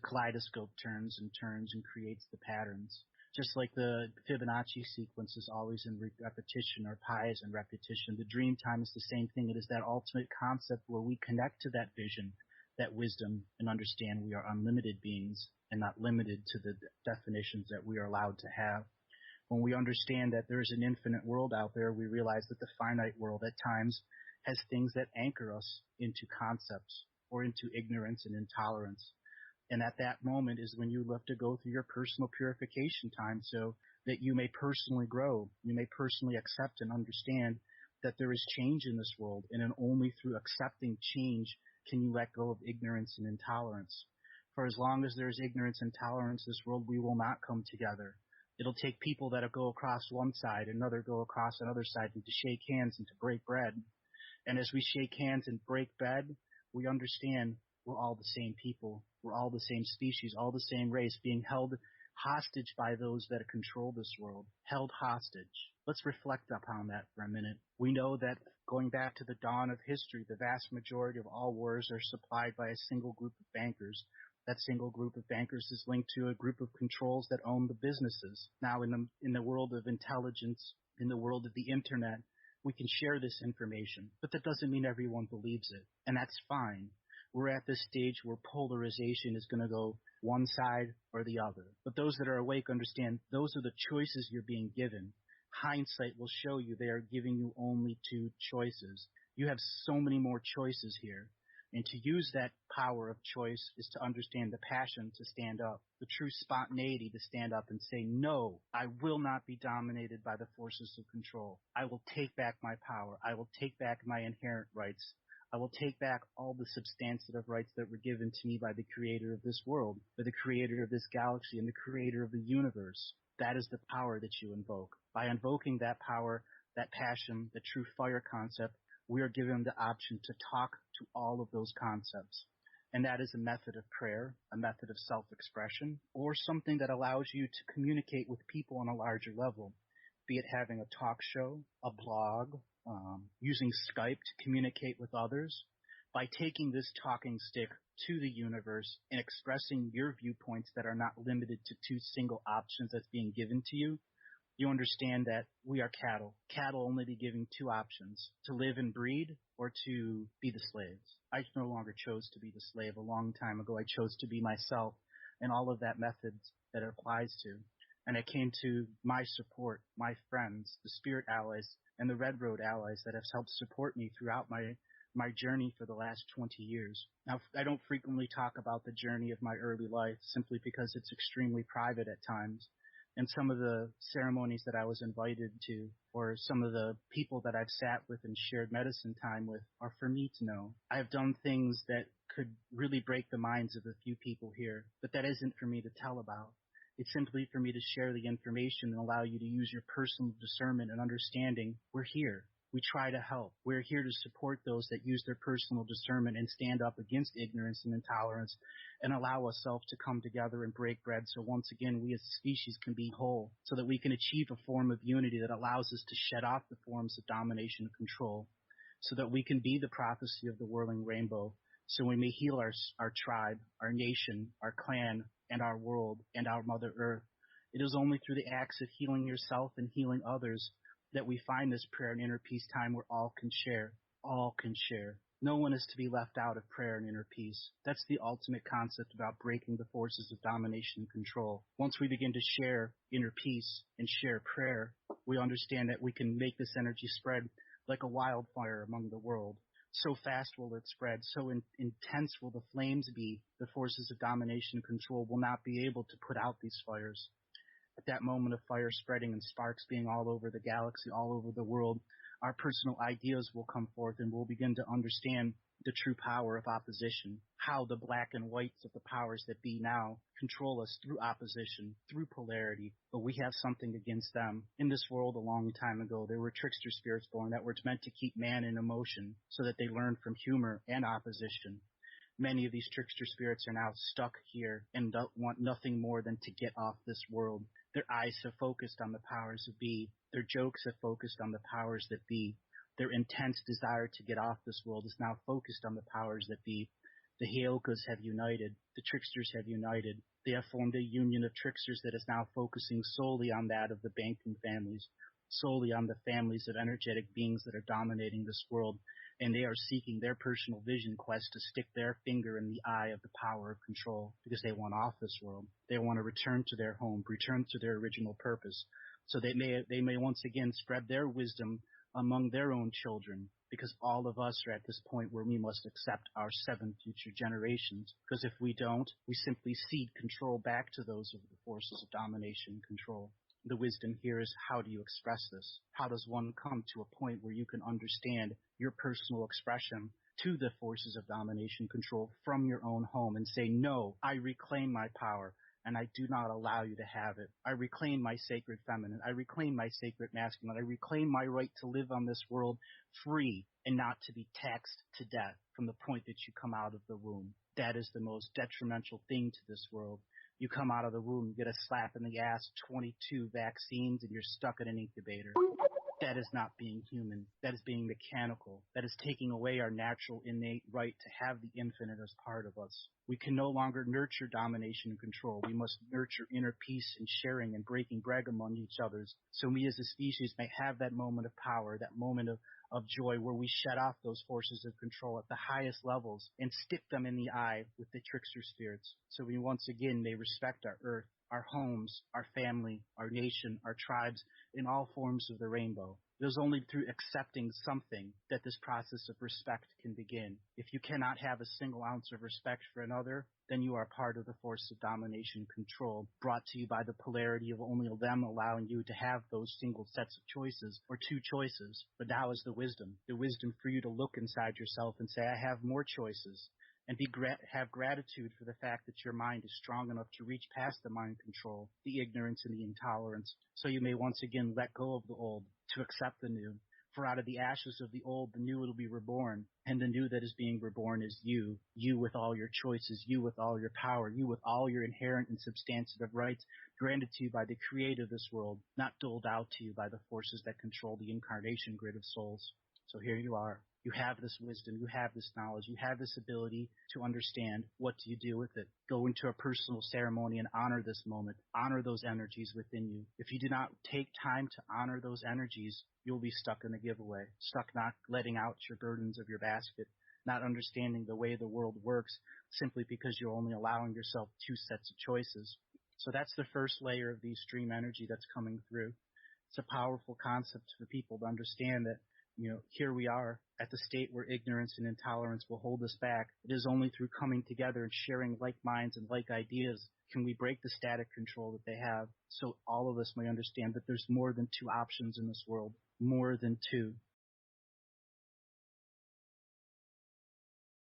kaleidoscope turns and turns and creates the patterns. Just like the Fibonacci sequence is always in repetition, or pi is in repetition, the dream time is the same thing. It is that ultimate concept where we connect to that vision, that wisdom, and understand we are unlimited beings and not limited to the definitions that we are allowed to have. When we understand that there is an infinite world out there, we realize that the finite world at times has things that anchor us into concepts or into ignorance and intolerance. And at that moment is when you have to go through your personal purification time so that you may personally grow, you may personally accept and understand that there is change in this world, and then only through accepting change can you let go of ignorance and intolerance. For as long as there is ignorance and intolerance in this world, we will not come together. It'll take people that go across one side, another go across another side, and to shake hands and to break bread. And as we shake hands and break bread, we understand we're all the same people. We're all the same species, all the same race, being held hostage by those that control this world. Held hostage. Let's reflect upon that for a minute. We know that going back to the dawn of history, the vast majority of all wars are supplied by a single group of bankers. That single group of bankers is linked to a group of controls that own the businesses. Now, in the world of intelligence, in the world of the internet, we can share this information, but that doesn't mean everyone believes it, and that's fine. We're at this stage where polarization is going to go one side or the other. But those that are awake understand those are the choices you're being given. Hindsight will show you they are giving you only two choices. You have so many more choices here. And to use that power of choice is to understand the passion to stand up, the true spontaneity to stand up and say, no, I will not be dominated by the forces of control. I will take back my power. I will take back my inherent rights. I will take back all the substantive rights that were given to me by the creator of this world, by the creator of this galaxy, and the creator of the universe. That is the power that you invoke. By invoking that power, that passion, the true fire concept, we are given the option to talk to all of those concepts. And that is a method of prayer, a method of self-expression, or something that allows you to communicate with people on a larger level, be it having a talk show, a blog, using Skype to communicate with others. By taking this talking stick to the universe and expressing your viewpoints that are not limited to two single options that's being given to you, you understand that we are cattle. Cattle only be given two options, to live and breed or to be the slaves. I no longer chose to be the slave. A long time ago, I chose to be myself, and all of that methods that it applies to. And I came to my support, my friends, the spirit allies, and the Red Road allies that have helped support me throughout my journey for the last 20 years. Now, I don't frequently talk about the journey of my early life simply because it's extremely private at times. And some of the ceremonies that I was invited to, or some of the people that I've sat with and shared medicine time with, are for me to know. I have done things that could really break the minds of a few people here, but that isn't for me to tell about. It's simply for me to share the information and allow you to use your personal discernment and understanding. We're here. We try to help. We're here to support those that use their personal discernment and stand up against ignorance and intolerance and allow ourselves to come together and break bread so once again we as a species can be whole, so that we can achieve a form of unity that allows us to shed off the forms of domination and control, so that we can be the prophecy of the whirling rainbow, so we may heal our tribe, our nation, our clan, and our world, and our Mother Earth. It is only through the acts of healing yourself and healing others that we find this prayer and inner peace time where all can share. All can share. No one is to be left out of prayer and inner peace. That's the ultimate concept about breaking the forces of domination and control. Once we begin to share inner peace and share prayer, we understand that we can make this energy spread like a wildfire among the world. So fast will it spread, so intense will the flames be, the forces of domination and control will not be able to put out these fires. At that moment of fire spreading and sparks being all over the galaxy, all over the world, our personal ideas will come forth and we'll begin to understand the true power of opposition, how the black and whites of the powers that be now control us through opposition, through polarity, but we have something against them. In this world a long time ago, there were trickster spirits born that were meant to keep man in emotion so that they learned from humor and opposition. Many of these trickster spirits are now stuck here and don't want nothing more than to get off this world. Their eyes have focused on the powers that be. Their jokes have focused on the powers that be. Their intense desire to get off this world is now focused on the powers that be. The Heokas have united. The tricksters have united. They have formed a union of tricksters that is now focusing solely on that of the banking families, solely on the families of energetic beings that are dominating this world, and they are seeking their personal vision quest to stick their finger in the eye of the power of control because they want off this world. They want to return to their home, return to their original purpose. So they may once again spread their wisdom among their own children, because all of us are at this point where we must accept our 7 future generations, because if we don't, we simply cede control back to those of the forces of domination and control. The wisdom here is, how do you express this? How does one come to a point where you can understand your personal expression to the forces of domination and control from your own home and say, no, I reclaim my power and I do not allow you to have it. I reclaim my sacred feminine. I reclaim my sacred masculine. I reclaim my right to live on this world free and not to be taxed to death from the point that you come out of the womb. That is the most detrimental thing to this world. You come out of the womb, you get a slap in the ass, 22 vaccines, and you're stuck in an incubator. That is not being human. That is being mechanical. That is taking away our natural, innate right to have the infinite as part of us. We can no longer nurture domination and control. We must nurture inner peace and sharing and breaking bread among each other. So we as a species may have that moment of power, that moment of joy where we shut off those forces of control at the highest levels and stick them in the eye with the trickster spirits. So we once again may respect our earth, our homes, our family, our nation, our tribes, in all forms of the rainbow. It is only through accepting something that this process of respect can begin. If you cannot have a single ounce of respect for another, then you are part of the force of domination and control, brought to you by the polarity of only them allowing you to have those single sets of choices, or 2 choices. But now is the wisdom for you to look inside yourself and say, I have more choices. And have gratitude for the fact that your mind is strong enough to reach past the mind control, the ignorance and the intolerance. So you may once again let go of the old to accept the new. For out of the ashes of the old, the new will be reborn. And the new that is being reborn is you. You with all your choices, you with all your power, you with all your inherent and substantive rights granted to you by the creator of this world, not doled out to you by the forces that control the incarnation grid of souls. So here you are. You have this wisdom, you have this knowledge, you have this ability to understand. What do you do with it? Go into a personal ceremony and honor this moment. Honor those energies within you. If you do not take time to honor those energies, you'll be stuck in the giveaway, stuck not letting out your burdens of your basket, not understanding the way the world works simply because you're only allowing yourself 2 sets of choices. So that's the first layer of the stream energy that's coming through. It's a powerful concept for people to understand that, here we are at the state where ignorance and intolerance will hold us back. It is only through coming together and sharing like minds and like ideas can we break the static control that they have, so all of us may understand that there's more than 2 options in this world, more than 2.